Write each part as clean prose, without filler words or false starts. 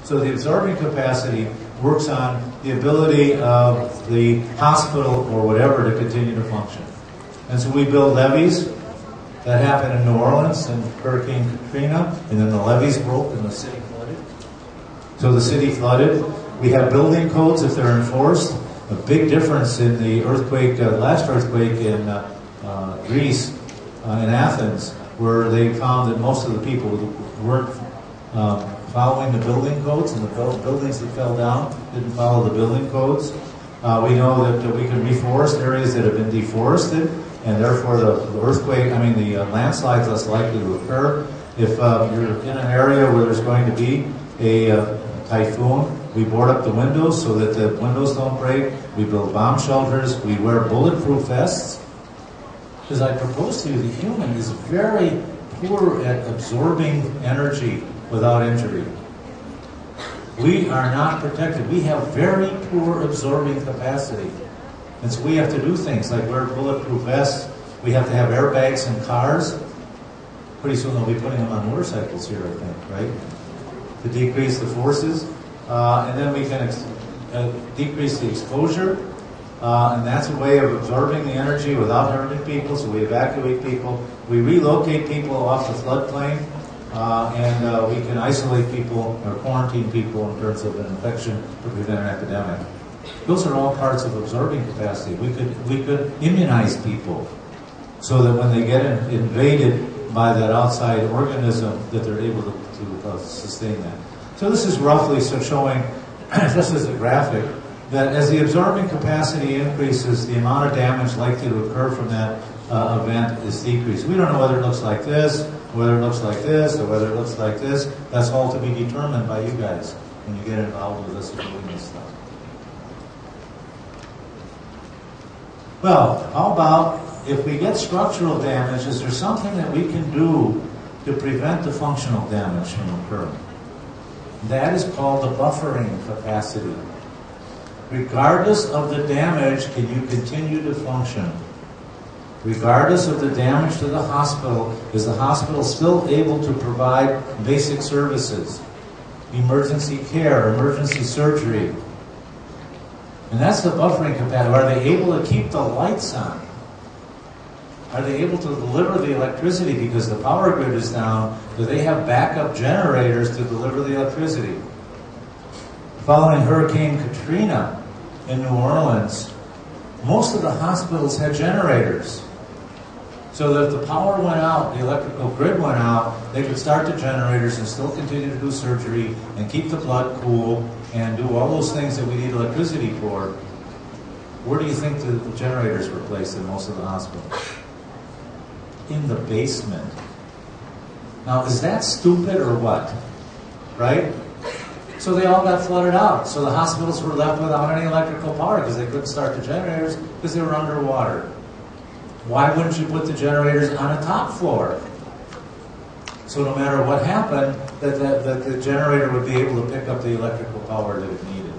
So the absorbing capacity works on the ability of the hospital or whatever to continue to function. And so we build levees. That happened in New Orleans in Hurricane Katrina, and then the levees broke and the city flooded. So the city flooded. We have building codes if they're enforced. A big difference in the earthquake, last earthquake in Greece, in Athens, where they found that most of the people weren't following the building codes, and the buildings that fell down didn't follow the building codes. We know that we can reforest areas that have been deforested, and therefore the landslides less likely to occur. If you're in an area where there's going to be a typhoon, we board up the windows so that the windows don't break. We build bomb shelters. We wear bulletproof vests. Because I propose to you, the human is very poor at absorbing energy without injury. We are not protected. We have very poor absorbing capacity. And so we have to do things like wear bulletproof vests. We have to have airbags in cars. Pretty soon they'll be putting them on motorcycles here, I think, right? To decrease the forces. And then we can decrease the exposure. And that's a way of absorbing the energy without hurting people. So we evacuate people. We relocate people off the floodplain. And we can isolate people or quarantine people in terms of an infection to prevent an epidemic. Those are all parts of absorbing capacity. We could immunize people so that when they get invaded by that outside organism, that they're able to sustain that. So this is roughly showing, just as a graphic, that as the absorbing capacity increases, the amount of damage likely to occur from that event is decreased. We don't know whether it looks like this, whether it looks like this, or whether it looks like this. That's all to be determined by you guys when you get involved with us and doing this stuff. Well, how about if we get structural damage, is there something that we can do to prevent the functional damage from occurring? That is called the buffering capacity. Regardless of the damage, can you continue to function? Regardless of the damage to the hospital, is the hospital still able to provide basic services? Emergency care, emergency surgery. And that's the buffering capacity. Are they able to keep the lights on? Are they able to deliver the electricity because the power grid is down? Do they have backup generators to deliver the electricity? Following Hurricane Katrina in New Orleans, most of the hospitals had generators. So that if the power went out, the electrical grid went out, they could start the generators and still continue to do surgery and keep the blood cool and do all those things that we need electricity for. Where do you think the generators were placed in most of the hospitals? In the basement. Now, is that stupid or what? Right? So they all got flooded out. So the hospitals were left without any electrical power because they couldn't start the generators because they were underwater. Why wouldn't you put the generators on a top floor? So no matter what happened, that the generator would be able to pick up the electrical power that it needed.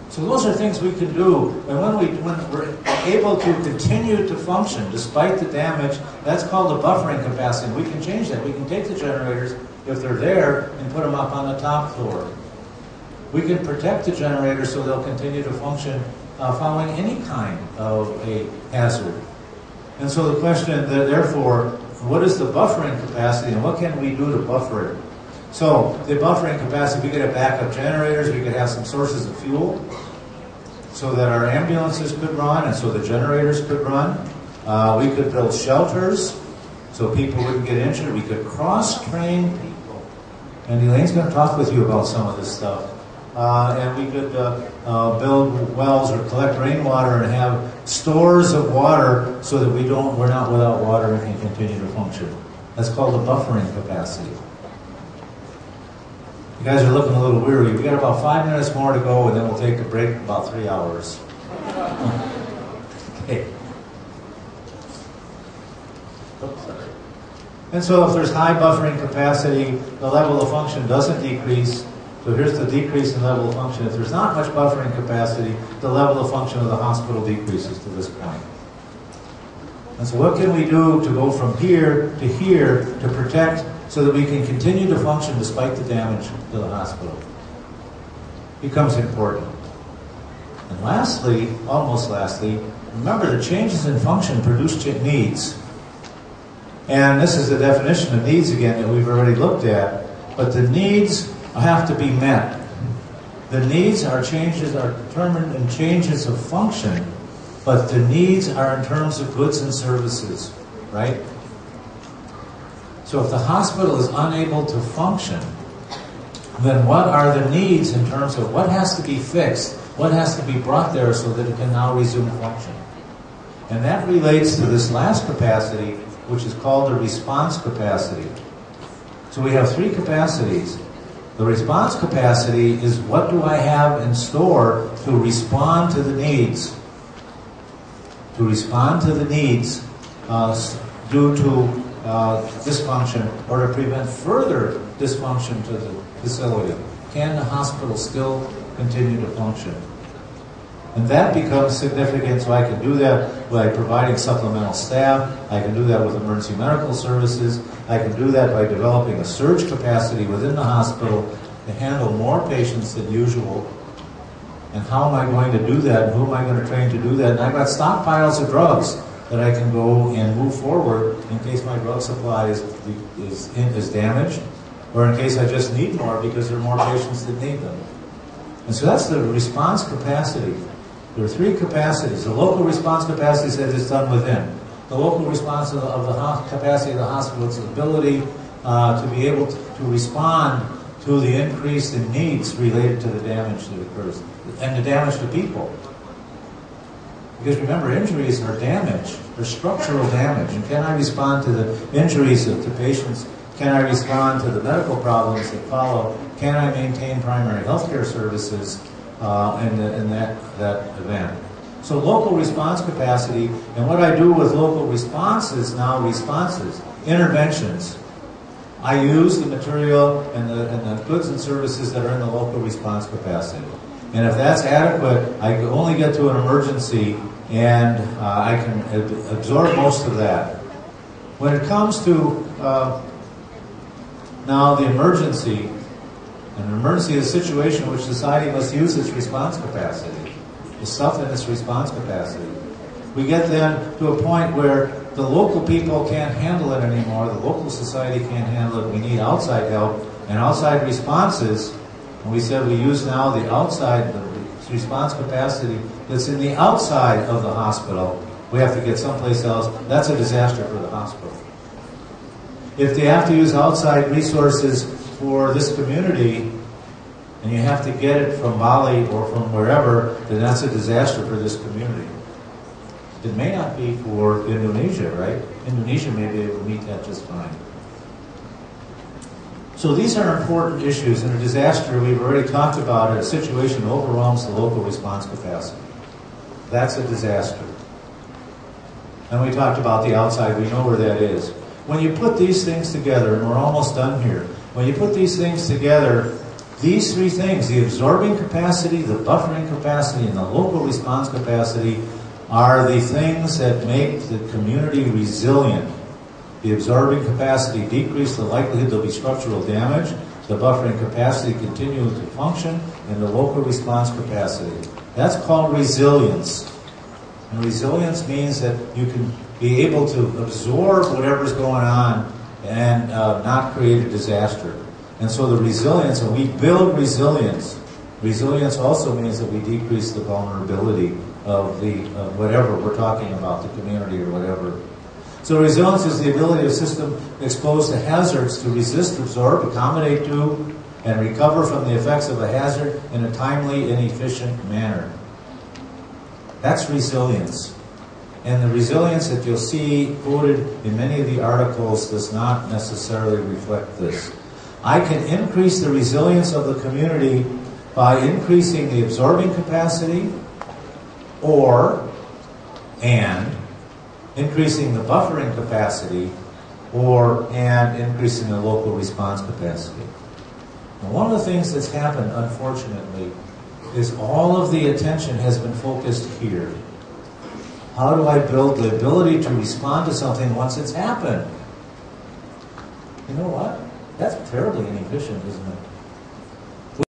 So those are things we can do. And when we're able to continue to function despite the damage, that's called the buffering capacity. We can change that. We can take the generators, if they're there, and put them up on the top floor. We can protect the generators so they'll continue to function following any kind of a hazard. And so the question, therefore, what is the buffering capacity and what can we do to buffer it? So the buffering capacity, we could have backup generators, we could have some sources of fuel so that our ambulances could run and so the generators could run. We could build shelters so people wouldn't get injured. We could cross-train people. And Elaine's going to talk with you about some of this stuff. And we could build wells or collect rainwater and have stores of water so that we're not without water and can continue to function. That's called the buffering capacity. You guys are looking a little weary. We've got about 5 minutes more to go, and then we'll take a break for about 3 hours. Okay. Oops, sorry. And so if there's high buffering capacity, the level of function doesn't decrease. So here's the decrease in level of function. If there's not much buffering capacity, the level of function of the hospital decreases to this point. And so what can we do to go from here to protect so that we can continue to function despite the damage to the hospital, becomes important. And lastly, almost lastly, remember that changes in function produce needs. And this is the definition of needs again that we've already looked at, but the needs have to be met. The needs are determined in changes of function, but the needs are in terms of goods and services, right? So if the hospital is unable to function, then what are the needs in terms of what has to be fixed, what has to be brought there so that it can now resume function? And that relates to this last capacity, which is called the response capacity. So we have three capacities. The response capacity is what do I have in store to respond to the needs? To respond to the needs due to dysfunction, or to prevent further dysfunction to the facility. Can the hospital still continue to function? And that becomes significant, so I can do that by providing supplemental staff, I can do that with emergency medical services, I can do that by developing a surge capacity within the hospital to handle more patients than usual. And how am I going to do that, and who am I going to train to do that? And I've got stockpiles of drugs that I can go and move forward in case my drug supply is damaged, or in case I just need more because there are more patients that need them. And so that's the response capacity. There are three capacities. The local response capacity says it's done within. The local response of the capacity of the hospital is the ability to be able to respond to the increase in needs related to the damage that occurs, and the damage to people. Because remember, injuries are damage, they're structural damage. And can I respond to the injuries to patients? Can I respond to the medical problems that follow? Can I maintain primary health care services in that event? So local response capacity, and what I do with local responses now, interventions. I use the material and the goods and services that are in the local response capacity. And if that's adequate, I can only get to an emergency, and I can absorb most of that. When it comes to now the emergency, an emergency is a situation in which society must use its response capacity, the stuff in its response capacity. We get then to a point where the local people can't handle it anymore, the local society can't handle it, we need outside help, and outside responses. And we said we use now the outside, the response capacity that's in the outside of the hospital. We have to get someplace else. That's a disaster for the hospital. If they have to use outside resources for this community, and you have to get it from Bali or from wherever, then that's a disaster for this community. It may not be for Indonesia, right? Indonesia may be able to meet that just fine. So these are important issues. In a disaster, we've already talked about it, a situation overwhelms the local response capacity. That's a disaster. And we talked about the outside, we know where that is. When you put these things together, and we're almost done here, when you put these things together, these three things, the absorbing capacity, the buffering capacity, and the local response capacity, are the things that make the community resilient. The absorbing capacity decrease the likelihood there'll be structural damage, the buffering capacity continue to function, and the local response capacity. That's called resilience. And resilience means that you can be able to absorb whatever's going on and not create a disaster. And so the resilience, and we build resilience. Resilience also means that we decrease the vulnerability of the whatever we're talking about, the community or whatever. So resilience is the ability of a system exposed to hazards to resist, absorb, accommodate to, and recover from the effects of a hazard in a timely and efficient manner. That's resilience. And the resilience that you'll see quoted in many of the articles does not necessarily reflect this. I can increase the resilience of the community by increasing the absorbing capacity and increasing the buffering capacity and increasing the local response capacity. Now, one of the things that's happened, unfortunately, is all of the attention has been focused here. How do I build the ability to respond to something once it's happened? You know what? That's terribly inefficient, isn't it?